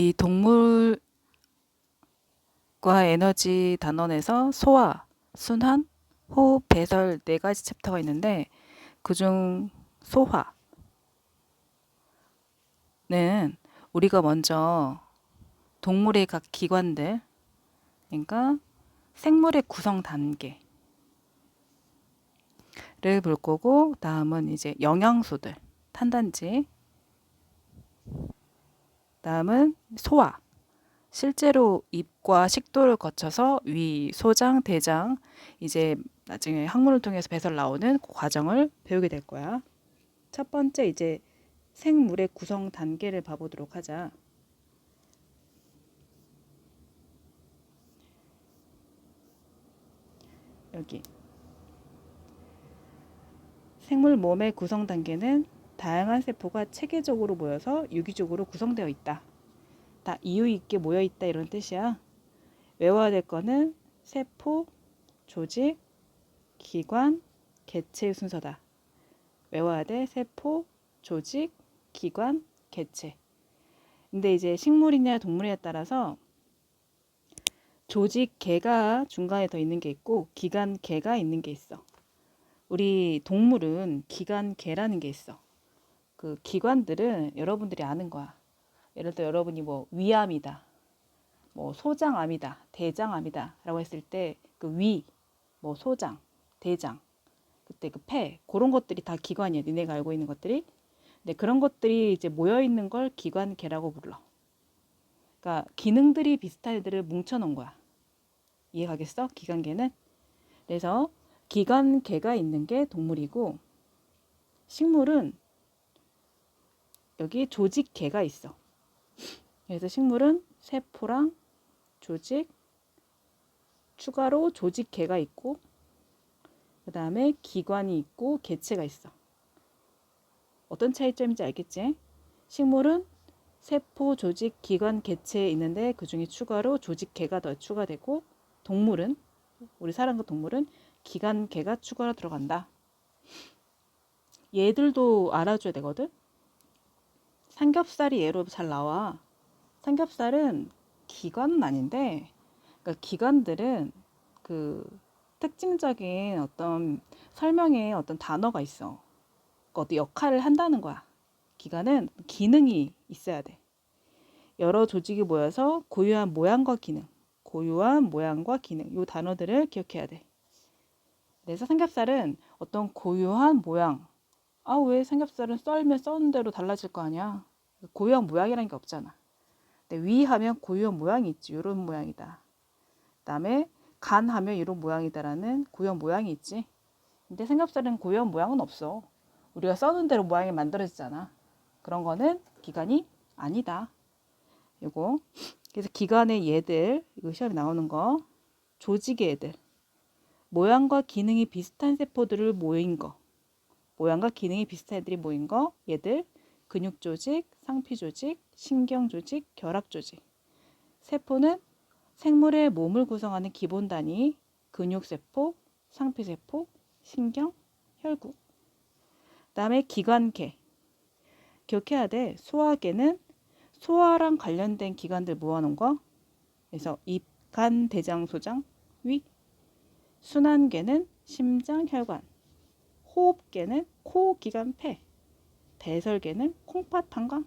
이 동물과 에너지 단원에서 소화, 순환, 호흡, 배설 네 가지 챕터가 있는데 그중 소화는 우리가 먼저 동물의 각 기관들, 그러니까 생물의 구성 단계를 볼 거고, 다음은 이제 영양소들, 탄단지, 다음은 소화. 실제로 입과 식도를 거쳐서 위, 소장, 대장, 이제 나중에 항문을 통해서 배설 나오는 그 과정을 배우게 될 거야. 첫 번째 이제 생물의 구성 단계를 봐보도록 하자. 여기 생물 몸의 구성 단계는 다양한 세포가 체계적으로 모여서 유기적으로 구성되어 있다. 다 이유 있게 모여 있다 이런 뜻이야. 외워야 될 거는 세포, 조직, 기관, 개체의 순서다. 외워야 돼. 세포, 조직, 기관, 개체. 근데 이제 식물이냐 동물이냐에 따라서 조직 개가 중간에 더 있는 게 있고 기관 개가 있는 게 있어. 우리 동물은 기관 개라는 게 있어. 그 기관들은 여러분들이 아는 거야. 예를 들어 여러분이 뭐 위암이다, 뭐 소장암이다, 대장암이다 라고 했을 때 그 위, 뭐 소장, 대장, 그때 그 폐, 그런 것들이 다 기관이야. 니네가 알고 있는 것들이. 근데 그런 것들이 이제 모여 있는 걸 기관계라고 불러. 그러니까 기능들이 비슷한 애들을 뭉쳐 놓은 거야. 이해가겠어? 기관계는. 그래서 기관계가 있는 게 동물이고, 식물은 여기 조직계가 있어. 그래서 식물은 세포랑 조직, 추가로 조직계가 있고, 그 다음에 기관이 있고 개체가 있어. 어떤 차이점인지 알겠지? 식물은 세포, 조직, 기관, 개체에 있는데 그 중에 추가로 조직계가 더 추가되고, 동물은, 우리 사람과 동물은 기관계가 추가로 들어간다. 얘들도 알아줘야 되거든. 삼겹살이 얘로 잘 나와. 삼겹살은 기관은 아닌데, 그러니까 기관들은 그 특징적인 어떤 설명에 어떤 단어가 있어. 그러니까 어떤 역할을 한다는 거야. 기관은 기능이 있어야 돼. 여러 조직이 모여서 고유한 모양과 기능, 고유한 모양과 기능, 이 단어들을 기억해야 돼. 그래서 삼겹살은 어떤 고유한 모양. 아, 왜 삼겹살은 썰면 썰는 대로 달라질 거 아니야? 고유한 모양이라는 게 없잖아. 근데 위 하면 고유한 모양이 있지. 이런 모양이다. 그다음에 간 하면 이런 모양이다라는 고유한 모양이 있지. 근데 삼겹살은 고유한 모양은 없어. 우리가 써는 대로 모양이 만들어지잖아. 그런 거는 기관이 아니다. 요거. 그래서 기관의 얘들, 이거 시험에 나오는 거. 조직의 애들. 모양과 기능이 비슷한 세포들을 모인 거. 모양과 기능이 비슷한 애들이 모인 거. 얘들. 근육 조직, 상피 조직, 신경 조직, 결합 조직. 세포는 생물의 몸을 구성하는 기본 단위, 근육세포, 상피세포, 신경, 혈구. 그다음에 기관계. 기억해야 돼. 소화계는 소화랑 관련된 기관들 모아놓은 거. 그래서 입, 간, 대장, 소장, 위. 순환계는 심장, 혈관. 호흡계는 코, 기관, 폐. 배설계는 콩팥, 방광.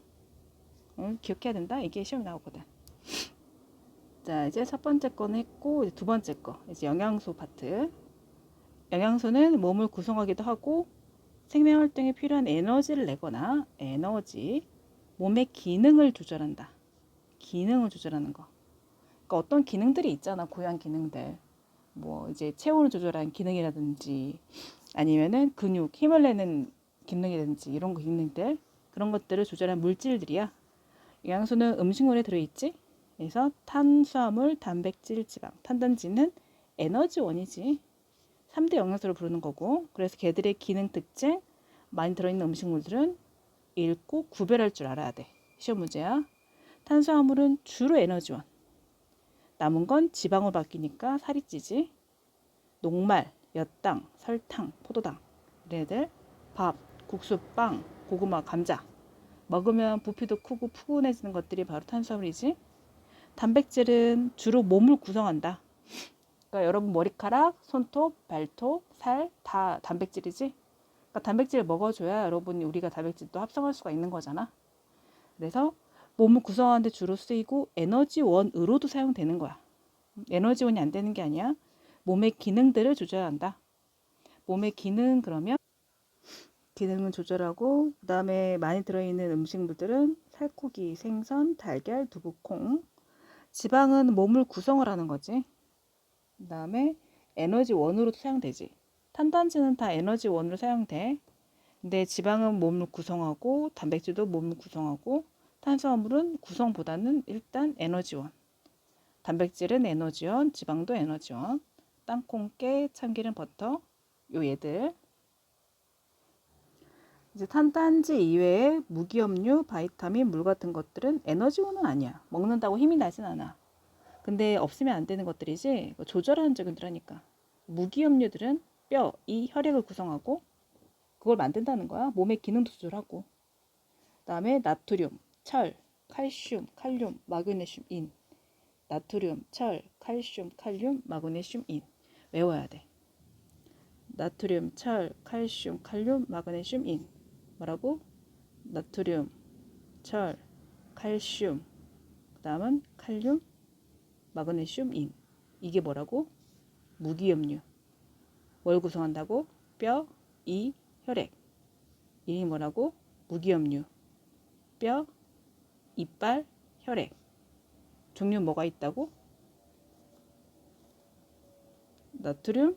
기억해야 된다. 이게 시험에 나오거든. 자, 이제 첫 번째 거는 했고, 이제 두 번째 거. 이제 영양소 파트. 영양소는 몸을 구성하기도 하고, 생명활동에 필요한 에너지를 내거나, 에너지, 몸의 기능을 조절한다. 기능을 조절하는 거. 그러니까 어떤 기능들이 있잖아, 고유한 기능들. 뭐, 이제 체온을 조절하는 기능이라든지, 아니면은 근육, 힘을 내는 기능이라든지, 이런 기능들. 그런 것들을 조절한 물질들이야. 영양소는 음식물에 들어있지. 그래서 탄수화물, 단백질, 지방. 탄단지는 에너지원이지. 3대 영양소를 부르는 거고. 그래서 걔들의 기능 특징, 많이 들어있는 음식물들은 읽고 구별할 줄 알아야 돼. 시험 문제야. 탄수화물은 주로 에너지원. 남은 건 지방으로 바뀌니까 살이 찌지. 녹말, 엿당, 설탕, 포도당. 얘네들 밥, 국수, 빵, 고구마, 감자. 먹으면 부피도 크고 푸근해지는 것들이 바로 탄수화물이지. 단백질은 주로 몸을 구성한다. 그러니까 여러분 머리카락, 손톱, 발톱, 살 다 단백질이지. 그러니까 단백질을 먹어줘야 여러분이 우리가 단백질도 합성할 수가 있는 거잖아. 그래서 몸을 구성하는 데 주로 쓰이고 에너지원으로도 사용되는 거야. 에너지원이 안 되는 게 아니야. 몸의 기능들을 조절한다. 몸의 기능 그러면 기능은 조절하고 그다음에 많이 들어있는 음식물들은 살코기, 생선, 달걀, 두부, 콩. 지방은 몸을 구성을 하는 거지. 그다음에 에너지원으로도 사용되지. 탄단지는 다 에너지원으로 사용돼. 근데 지방은 몸을 구성하고 단백질도 몸을 구성하고 탄수화물은 구성보다는 일단 에너지원. 단백질은 에너지원, 지방도 에너지원. 땅콩, 깨, 참기름, 버터 요 얘들. 이제 탄단지 이외에 무기염류, 바이타민, 물 같은 것들은 에너지원은 아니야. 먹는다고 힘이 나진 않아. 근데 없으면 안 되는 것들이지 조절하는 적들하니까. 무기염류들은 뼈, 이 혈액을 구성하고 그걸 만든다는 거야. 몸의 기능도 조절하고. 그다음에 나트륨, 철, 칼슘, 칼륨, 마그네슘, 인. 나트륨, 철, 칼슘, 칼륨, 마그네슘, 인. 외워야 돼. 나트륨, 철, 칼슘, 칼륨, 마그네슘, 인. 뭐라고? 나트륨, 철, 칼슘, 그 다음은 칼륨, 마그네슘, 인. 이게 뭐라고? 무기염류. 뭘 구성한다고? 뼈, 이, 혈액. 이게 뭐라고? 무기염류. 뼈, 이빨, 혈액. 종류 뭐가 있다고? 나트륨,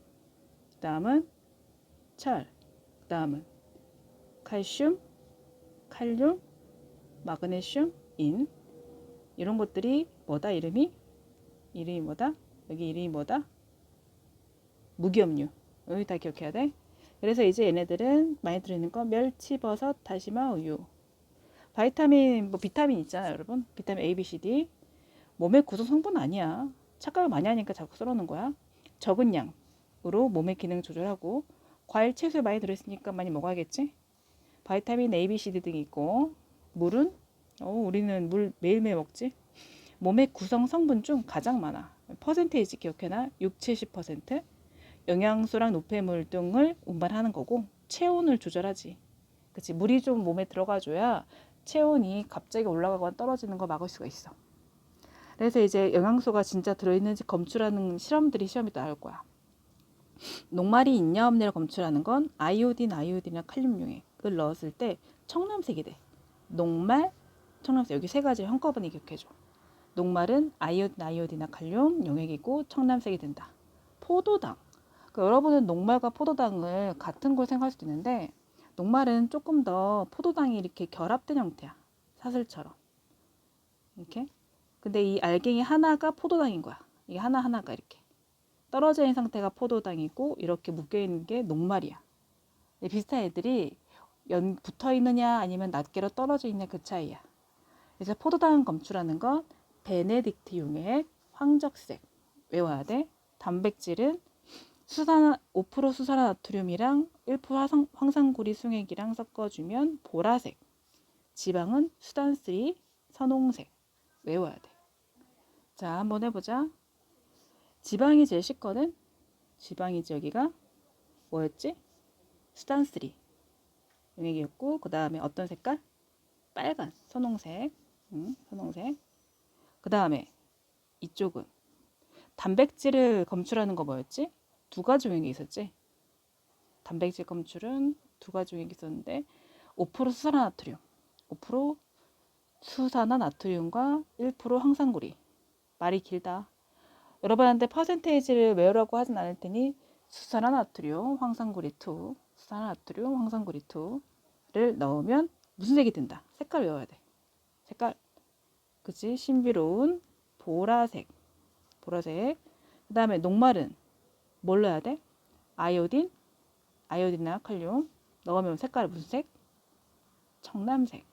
그 다음은 철, 그 다음은 칼슘, 칼륨, 마그네슘, 인. 이런 것들이 뭐다? 이름이 뭐다? 여기 이름이 뭐다? 무기염류. 여기 다 기억해야 돼. 그래서 이제 얘네들은 많이 들어있는 거 멸치, 버섯, 다시마, 우유. 바이타민, 뭐 비타민 있잖아요, 여러분. 비타민 A, B, C, D. 몸의 구성 성분 아니야. 착각을 많이 하니까 자꾸 써놓는 거야. 적은 양으로 몸의 기능 조절하고 과일, 채소에 많이 들어있으니까 많이 먹어야겠지. 바이타민 A, B, C, D 등이 있고 물은 우리는 물 매일매일 먹지. 몸의 구성 성분 중 가장 많아. 퍼센테이지 기억해놔. 6, 70%. 영양소랑 노폐물 등을 운반하는 거고 체온을 조절하지. 그치? 물이 좀 몸에 들어가줘야 체온이 갑자기 올라가거나 떨어지는 걸 막을 수가 있어. 그래서 이제 영양소가 진짜 들어있는지 검출하는 시험이 나올 거야. 녹말이 있냐 없냐를 검출하는 건 아이오딘이나 칼륨용액을 넣었을 때 청남색이 돼. 녹말, 청남색. 여기 세 가지 한꺼번에 기억해줘. 녹말은 아이오딘이나 칼륨 용액이고 청남색이 된다. 포도당. 그러니까 여러분은 녹말과 포도당을 같은 걸 생각할 수도 있는데 녹말은 조금 더 포도당이 이렇게 결합된 형태야. 사슬처럼. 이렇게. 근데 이 알갱이 하나가 포도당인 거야. 이게 하나하나가 이렇게. 떨어져 있는 상태가 포도당이고 이렇게 묶여있는 게 녹말이야. 비슷한 애들이 붙어 있느냐 아니면 낱개로 떨어져 있냐 그 차이야. 그래서 포도당 검출하는 건 베네딕트 용액, 황적색 외워야 돼. 단백질은 5% 수산화나트륨이랑 1% 황산구리 숭액이랑 섞어주면 보라색. 지방은 수단3 선홍색 외워야 돼. 자, 한번 해보자. 지방이 제일 쉽거든. 지방이지 여기가 뭐였지? 수단3 용액이었고 그 다음에 어떤 색깔? 빨간 선홍색. 선홍색. 그 다음에 이쪽은 단백질을 검출하는 거 뭐였지? 두 가지 용액이 있었지. 단백질 검출은 두 가지 용액이 있었는데 5% 수산화나트륨, 5% 수산화나트륨과 1% 황산구리. 말이 길다. 여러분한테 퍼센테이지를 외우라고 하진 않을 테니 수산화나트륨, 황산구리 2, 수산화나트륨, 황산구리 2를 넣으면 무슨 색이 된다. 색깔 외워야 돼. 색깔. 그치? 신비로운 보라색. 보라색. 그 다음에 녹말은 뭘 넣어야 돼? 아이오딘이나 칼륨 넣으면 색깔 무슨 색? 청남색.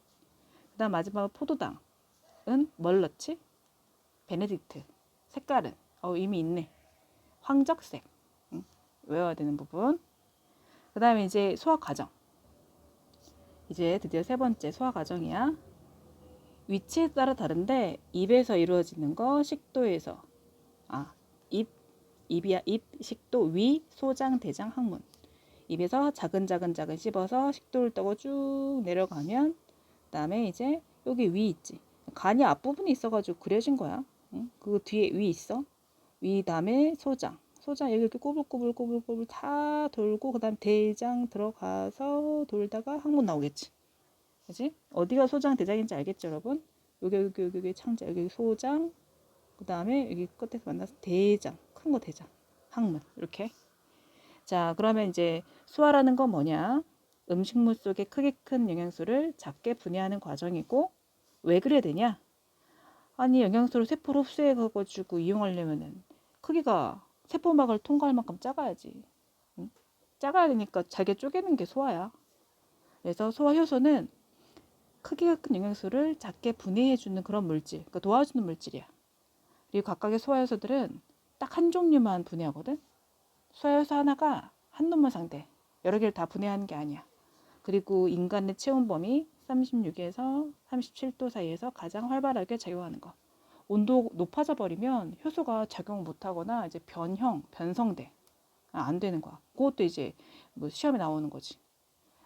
그 다음 마지막으로 포도당은 뭘 넣지? 베네딕트. 색깔은 이미 있네. 황적색. 외워야 되는 부분. 그 다음에 이제 소화 과정. 이제 드디어 세 번째 소화 과정이야. 위치에 따라 다른데 입에서 이루어지는 거, 식도에서. 아, 입, 입이야. 입, 식도, 위, 소장, 대장, 항문. 입에서 작은 씹어서 식도를 떠고 쭉 내려가면 그다음에 이제 여기 위 있지. 간이 앞부분에 있어가지고 그려진 거야. 응? 그 뒤에 위 있어. 위 다음에 소장. 소장 여기 이렇게 꼬불꼬불 다 돌고 그다음 대장 들어가서 돌다가 항문 나오겠지. 그지? 어디가 소장 대장인지 알겠죠, 여러분? 여기 창자 여기 소장 그다음에 여기 끝에서 만나서 대장 큰 거 대장 항문 이렇게. 자, 그러면 이제 소화라는 건 뭐냐? 음식물 속에 크게 큰 영양소를 작게 분해하는 과정이고 왜 그래야 되냐? 아니 영양소를 세포로 흡수해가지고 이용하려면은 크기가 세포막을 통과할 만큼 작아야지. 응? 작아야 되니까 잘게 쪼개는 게 소화야. 그래서 소화 효소는 크기가 큰 영양소를 작게 분해해주는 그런 물질, 그러니까 도와주는 물질이야. 그리고 각각의 소화 효소들은 딱 한 종류만 분해하거든. 소화 효소 하나가 한 놈만 상대, 여러 개를 다 분해하는 게 아니야. 그리고 인간의 체온 범위 36에서 37도 사이에서 가장 활발하게 작용하는 거. 온도 높아져 버리면 효소가 작용 못하거나 이제 변성돼. 안 되는 거야. 그것도 이제 뭐 시험에 나오는 거지.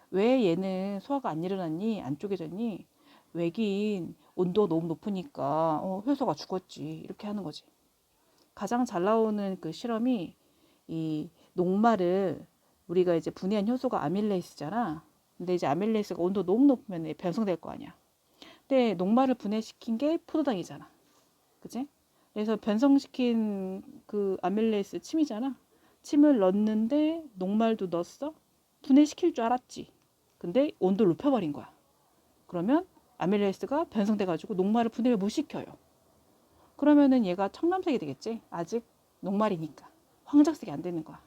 왜 얘는 소화가 안 일어났니? 안 쪼개졌니? 왜긴 온도가 너무 높으니까 효소가 죽었지. 이렇게 하는 거지. 가장 잘 나오는 그 실험이 이 녹말을 우리가 이제 분해한 효소가 아밀레이스잖아. 근데 이제 아밀레이스가 온도 너무 높으면 변성될 거 아니야. 근데 녹말을 분해시킨 게 포도당이잖아. 그치? 그래서 변성시킨 그 아밀레이스 침이잖아. 침을 넣었는데 녹말도 넣었어? 분해시킬 줄 알았지. 근데 온도를 높여버린 거야. 그러면 아밀레이스가 변성돼가지고 녹말을 분해를 못 시켜요. 그러면은 얘가 청남색이 되겠지. 아직 녹말이니까. 황작색이 안 되는 거야.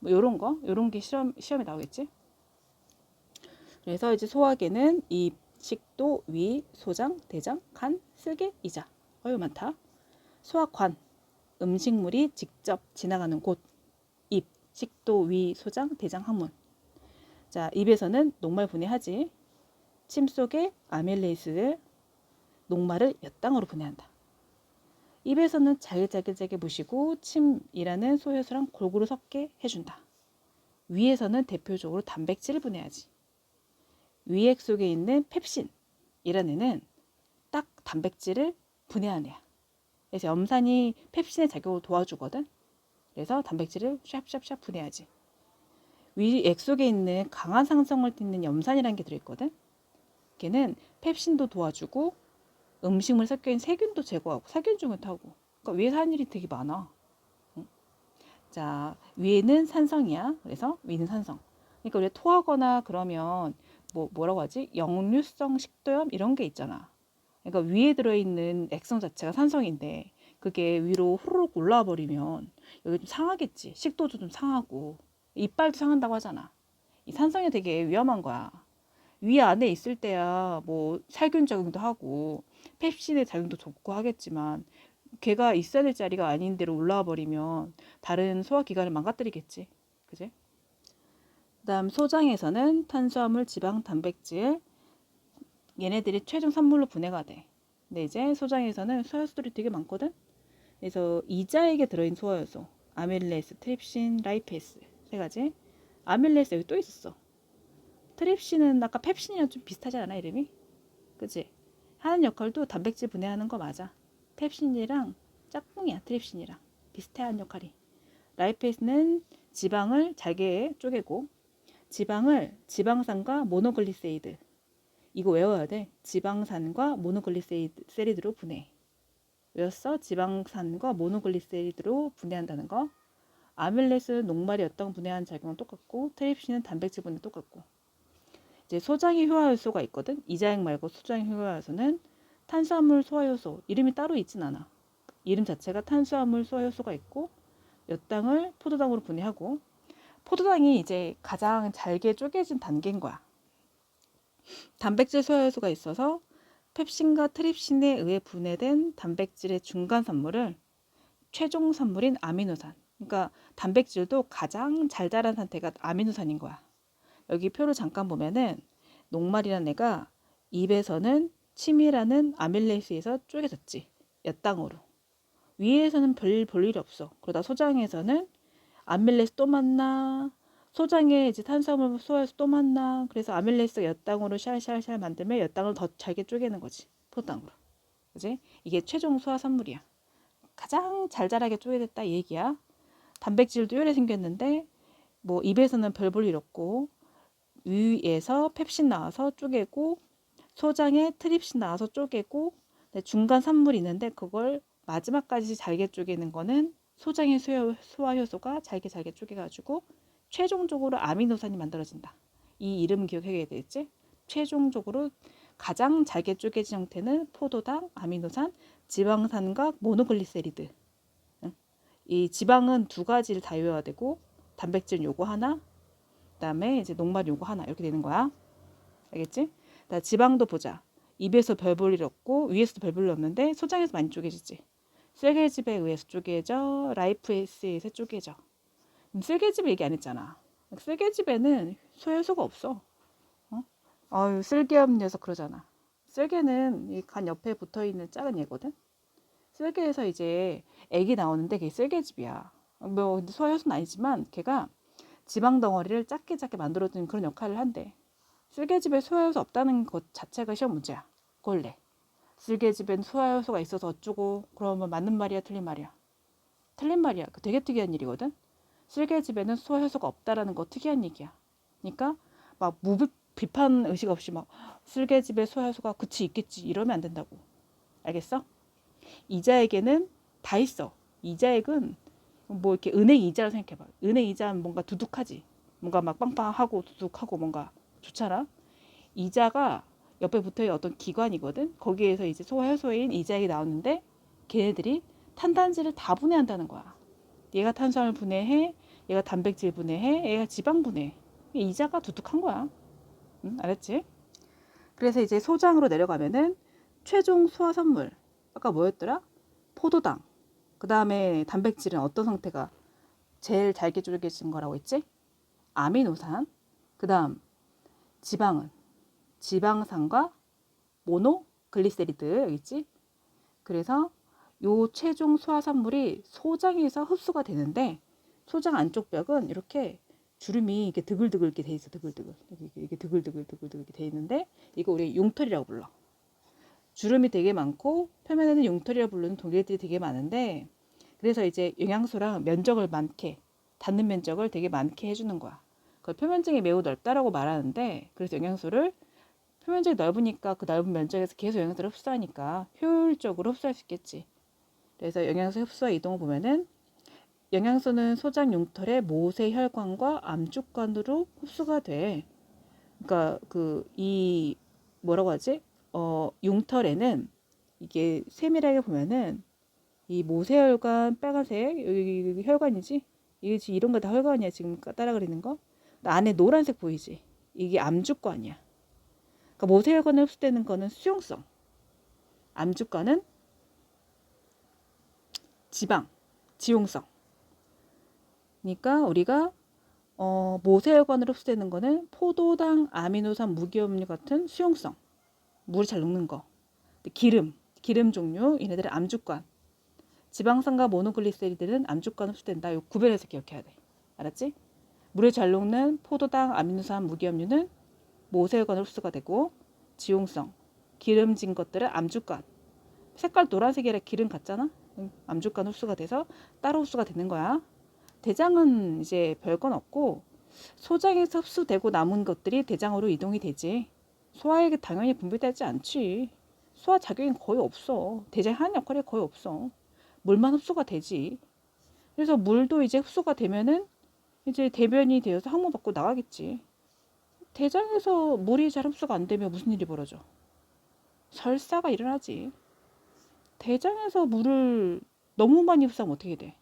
뭐 요런 게 시험에 나오겠지. 그래서 이제 소화계는 입, 식도, 위, 소장, 대장, 간, 쓸개, 이자. 어유 많다. 소화관, 음식물이 직접 지나가는 곳. 입, 식도, 위, 소장, 대장, 항문. 자, 입에서는 녹말 분해하지. 침 속에 아밀레이스를 녹말을 몇 당으로 분해한다. 입에서는 잘게 무시고 침이라는 소효소랑 골고루 섞게 해준다. 위에서는 대표적으로 단백질을 분해하지. 위액 속에 있는 펩신이라는 애는 딱 단백질을 분해하는 애야. 그래서 염산이 펩신의 작용을 도와주거든. 그래서 단백질을 샵 분해하지. 위액 속에 있는 강한 상성을 띠는 염산이라는 게 들어있거든. 걔는 펩신도 도와주고 음식물 섞여있는 세균도 제거하고 살균증을 타고. 그러니까 위에서 하는 일이 되게 많아. 자, 위에는 산성이야. 그래서 위는 산성. 그러니까 우리 토하거나 그러면 뭐라고 하지? 역류성 식도염 이런 게 있잖아. 그러니까 위에 들어있는 액성 자체가 산성인데 그게 위로 후루룩 올라와 버리면 여기 좀 상하겠지. 식도도 좀 상하고 이빨도 상한다고 하잖아. 이 산성이 되게 위험한 거야. 위 안에 있을 때야 뭐 살균 작용도 하고 펩신의 작용도 좋고 하겠지만 걔가 있어야 될 자리가 아닌 데로 올라와 버리면 다른 소화기관을 망가뜨리겠지. 그지? 그다음 소장에서는 탄수화물, 지방, 단백질 얘네들이 최종 산물로 분해가 돼. 근데 이제 소장에서는 소화효소들이 되게 많거든. 그래서 이자액에 들어있는 소화효소 아밀레이스, 트립신, 라이페이스 세 가지. 아밀레이스 여기 또 있었어. 트립신은 아까 펩신이랑 좀 비슷하지 않아 이름이? 그치? 하는 역할도 단백질 분해하는 거 맞아. 펩신이랑 짝꿍이야. 트립신이랑 비슷해하는 역할이. 라이페이스는 지방을 잘게 쪼개고 지방을 지방산과 모노글리세이드 이거 외워야 돼. 지방산과 모노글리세리드로 분해. 외웠어? 지방산과 모노글리세리드로 분해한다는 거. 아밀레이스는 녹말이 어떤 분해하는 작용은 똑같고 트립신은 단백질 분해 똑같고. 이제 소장의 효화효소가 있거든. 이자액 말고 소장의 효화효소는 탄수화물 소화효소 이름이 따로 있진 않아. 이름 자체가 탄수화물 소화효소가 있고 몇 당을 포도당으로 분해하고 포도당이 이제 가장 잘게 쪼개진 단계인 거야. 단백질 소화효소가 있어서 펩신과 트립신에 의해 분해된 단백질의 중간 산물을 최종 산물인 아미노산. 그러니까 단백질도 가장 잘 자란 상태가 아미노산인 거야. 여기 표를 잠깐 보면은 녹말이라는 애가 입에서는 침이라는 아밀레이스에서 쪼개졌지. 엿당으로. 위에서는 별 볼 일이 없어. 그러다 소장에서는 아밀레이스 또 만나. 소장에 이제 탄수화물 소화해서 또 만나. 그래서 아밀레이스가 엿당으로 샬샬샬 만들면 엿당을 더 잘게 쪼개는 거지. 포도당으로. 그지? 이게 최종 소화산물이야. 가장 잘 자라게 쪼개졌다 이 얘기야. 단백질도 요래 생겼는데 뭐 입에서는 별 볼 일 없고 위에서 펩신 나와서 쪼개고 소장에 트립신 나와서 쪼개고 중간 산물이 있는데 그걸 마지막까지 잘게 쪼개는 거는 소장의 소화 효소가 잘게 쪼개가지고 최종적으로 아미노산이 만들어진다. 이 이름 기억해야 되겠지? 최종적으로 가장 잘게 쪼개진 형태는 포도당, 아미노산, 지방산과 모노글리세리드. 이 지방은 두 가지를 다 외워야 되고 단백질은 요거 하나, 그다음에 이제 녹말 요거 하나 이렇게 되는 거야. 알겠지? 나 지방도 보자. 입에서 별 볼 일 없고 위에서도 별 볼 일 없는데 소장에서 많이 쪼개지지. 쓸개즙에 의해서 쪼개져, 라이프에스에서 쪼개져. 쓸개즙 얘기 안 했잖아. 쓸개즙에는 소효소가 없어. 아유 쓸개없는 녀석 그러잖아. 쓸개는 이 간 옆에 붙어 있는 작은 얘거든. 쓸개에서 이제 액이 나오는데 그게 쓸개즙이야. 뭐 근데 소효소는 아니지만 걔가 지방 덩어리를 작게 만들어주는 그런 역할을 한대. 쓸개즙에 소화효소 없다는 것 자체가 시험 문제야. 원래 쓸개즙엔 소화효소가 있어서 어쩌고 그러면 맞는 말이야 틀린 말이야? 틀린 말이야. 되게 특이한 일이거든. 쓸개즙에는 소화효소가 없다라는 거 특이한 얘기야. 그러니까 막 비판 의식 없이 막 쓸개즙에 소화효소가 그치 있겠지 이러면 안 된다고. 알겠어? 이자액에는 다 있어. 이자액은 뭐 이렇게 은행 이자를 생각해봐. 은행 이자는 뭔가 두둑하지. 뭔가 막 빵빵하고 두둑하고 뭔가 좋잖아. 이자가 옆에 붙어있는 어떤 기관이거든. 거기에서 이제 소화효소인 이자액이 나오는데 걔네들이 탄단지를 다 분해한다는 거야. 얘가 탄수화물 분해해, 얘가 단백질 분해해, 얘가 지방 분해해. 이자가 두둑한 거야. 응? 알았지? 그래서 이제 소장으로 내려가면은 최종 소화산물 아까 뭐였더라? 포도당. 그 다음에 단백질은 어떤 상태가 제일 잘게 쪼개진 거라고 했지? 아미노산. 그 다음 지방은 지방산과 모노글리세리드 여기 있지? 그래서 요 최종 소화산물이 소장에서 흡수가 되는데 소장 안쪽 벽은 이렇게 주름이 이렇게 드글드글 이렇게 돼 있어. 드글드글 이게 드글드글 이렇게 돼 있는데 이거 우리 용털이라고 불러. 주름이 되게 많고 표면에는 용털이라고 부르는 동물들이 되게 많은데 그래서 이제 영양소랑 면적을 많게 닿는 면적을 되게 많게 해주는 거야. 그 표면적이 매우 넓다라고 말하는데 그래서 영양소를 표면적이 넓으니까 그 넓은 면적에서 계속 영양소를 흡수하니까 효율적으로 흡수할 수 있겠지. 그래서 영양소 흡수와 이동을 보면은 영양소는 소장 용털의 모세혈관과 암축관으로 흡수가 돼. 그러니까 이 뭐라고 하지? 용털에는 이게 세밀하게 보면은 이 모세혈관 빨간색 여기 혈관이지? 이게 지금 이런 거 다 혈관이야 지금 따라 그리는 거? 안에 노란색 보이지? 이게 암축관이야. 그러니까 모세혈관에 흡수되는 거는 수용성, 암축관은 지방, 지용성. 그러니까 우리가 모세혈관으로 흡수되는 거는 포도당, 아미노산, 무기염류 같은 수용성, 물이 잘 녹는 거. 기름 종류, 얘네들은 암축관. 지방산과 모노글리세리드는 암축관 흡수된다. 요 구별해서 기억해야 돼. 알았지? 물에 잘 녹는 포도당, 아미노산, 무기염류는 모세혈관으로 흡수가 되고 지용성, 기름진 것들은 암축관. 색깔 노란색이라 기름 같잖아? 암축관 흡수가 돼서 따로 흡수가 되는 거야. 대장은 이제 별건 없고 소장에서 흡수되고 남은 것들이 대장으로 이동이 되지. 소화액이 당연히 분비되지 않지. 소화 작용이 거의 없어. 대장이 하는 역할이 거의 없어. 물만 흡수가 되지. 그래서 물도 이제 흡수가 되면은 이제 대변이 되어서 항문 밖으로 나가겠지. 대장에서 물이 잘 흡수가 안 되면 무슨 일이 벌어져? 설사가 일어나지. 대장에서 물을 너무 많이 흡수하면 어떻게 돼?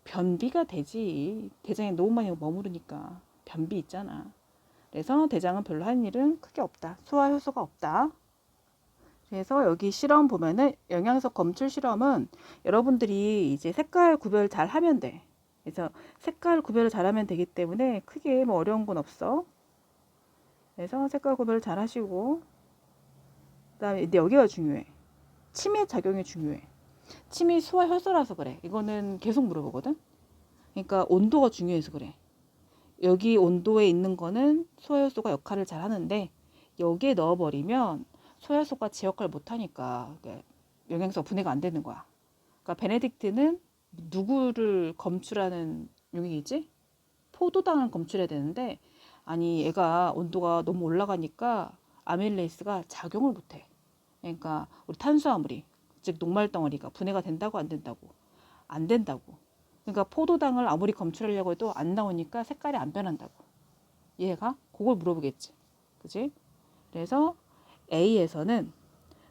변비가 되지. 대장에 너무 많이 머무르니까 변비 있잖아. 그래서 대장은 별로 하는 일은 크게 없다. 소화 효소가 없다. 그래서 여기 실험 보면은 영양소 검출 실험은 여러분들이 이제 색깔 구별 잘 하면 돼. 그래서 색깔 구별을 잘하면 되기 때문에 크게 뭐 어려운 건 없어. 그래서 색깔 구별 잘 하시고, 그다음에 근데 여기가 중요해. 침의 작용이 중요해. 침이 소화 효소라서 그래. 이거는 계속 물어보거든. 그러니까 온도가 중요해서 그래. 여기 온도에 있는 거는 소화 효소가 역할을 잘 하는데 여기에 넣어버리면 소화 효소가 제 역할을 못 하니까 영양소가 분해가 안 되는 거야. 그러니까 베네딕트는 누구를 검출하는 용액이지? 포도당을 검출해야 되는데 아니 얘가 온도가 너무 올라가니까 아밀레이스가 작용을 못해. 그러니까 우리 탄수화물이 즉 녹말 덩어리가 분해가 된다고 안 된다고? 안 된다고. 그러니까 포도당을 아무리 검출하려고 해도 안 나오니까 색깔이 안 변한다고. 이해가? 그걸 물어보겠지. 그지? 그래서 A에서는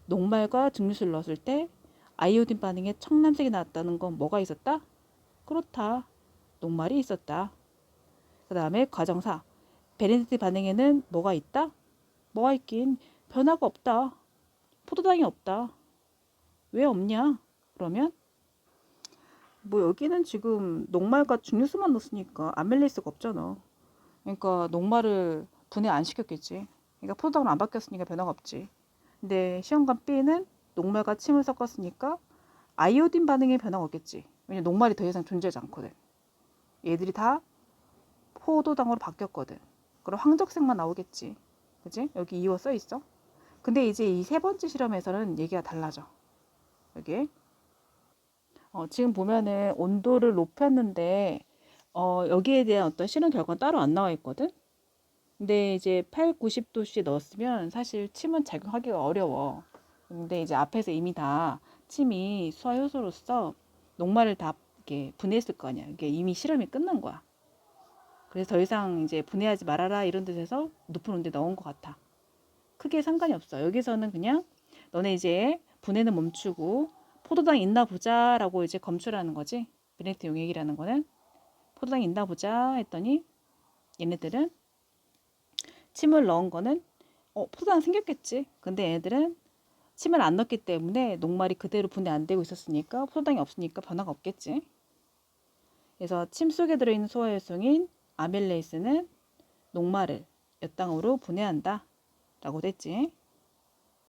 녹말과 증류수를 넣었을 때 아이오딘 반응에 청藍색이 나왔다는 건 뭐가 있었다? 그렇다. 녹말이 있었다. 그 다음에 과정사. 베네딕트 반응에는 뭐가 있다? 뭐가 있긴 변화가 없다. 포도당이 없다. 왜 없냐? 그러면 뭐 여기는 지금 녹말과 증류수만 넣었으니까 아밀레이스가 없잖아. 그러니까 녹말을 분해 안 시켰겠지. 그러니까 포도당은 안 바뀌었으니까 변화가 없지. 근데 시험관 B는 녹말과 침을 섞었으니까 아이오딘 반응에 변화가 없겠지. 왜냐면 녹말이 더 이상 존재하지 않거든. 얘들이 다 포도당으로 바뀌었거든. 그럼 황적색만 나오겠지. 그지? 여기 이어 써 있어. 근데 이제 이 세 번째 실험에서는 얘기가 달라져. 여기 지금 보면은 온도를 높였는데 여기에 대한 어떤 실험 결과는 따로 안 나와 있거든. 근데 이제 8, 90도씨 넣었으면 사실 침은 작용하기가 어려워. 근데 이제 앞에서 이미 다 침이 수화 효소로서 녹말을 다 이렇게 분해했을 거 아니야. 이게 이미 실험이 끝난 거야. 그래서 더 이상 이제 분해하지 말아라 이런 뜻에서 높은 온도에 넣은 것 같아. 크게 상관이 없어. 여기서는 그냥 너네 이제 분해는 멈추고 포도당이 있나 보자라고 이제 검출하는 거지. 베네딕트 용액이라는 거는 포도당이 있나 보자 했더니 얘네들은 침을 넣은 거는 포도당 생겼겠지. 근데 얘네들은 침을 안 넣었기 때문에 녹말이 그대로 분해 안 되고 있었으니까 포도당이 없으니까 변화가 없겠지. 그래서 침 속에 들어있는 소화효소인 아밀레이스는 녹말을 몇 당으로 분해한다 라고 됐지.